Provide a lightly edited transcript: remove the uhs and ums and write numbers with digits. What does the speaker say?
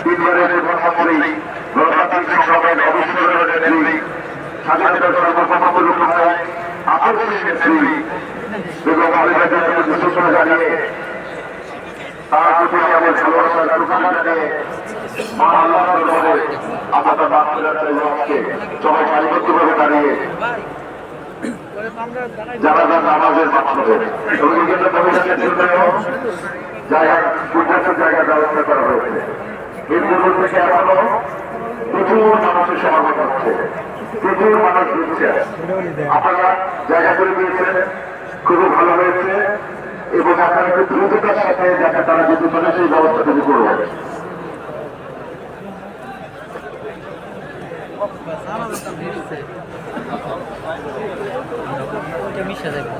তিনবারের প্রধানমন্ত্রী গণতান্ত্রিক সংগ্রামের অবিস্মরণীয় নেত্রী স্বাধীনতার সর্বপ্রথম রূপকায় আকর্ষণীয় নেত্রী বেগম খালেদা জিয়াকে শ্রদ্ধা জানিয়ে তার প্রতি আমাদের ভালোবাসার প্রকাশ জানিয়ে মা আল্লাহর দরবারে আমরা তার বাচ্চাদের আজকে সবাই সারিবদ্ধভাবে দাঁড়িয়ে জানাজা নামাজের মাধ্যমে এবং বিভিন্ন কমিশনের জন্যও জায়গা ব্যবস্থা করা হয়েছে। এর পূর্ব থেকে এখনো প্রচুর মানুষের সমাগম হচ্ছে, প্রচুর মানুষ ঢুকছে। আপনারা জায়গা করে দিয়েছেন, খুবই ভালো হয়েছে এবং আপনারা একটু দ্রুততার সাথে যাতে তারা যেতে পারে সেই ব্যবস্থা তৈরি করবেন। মিশা যাবে।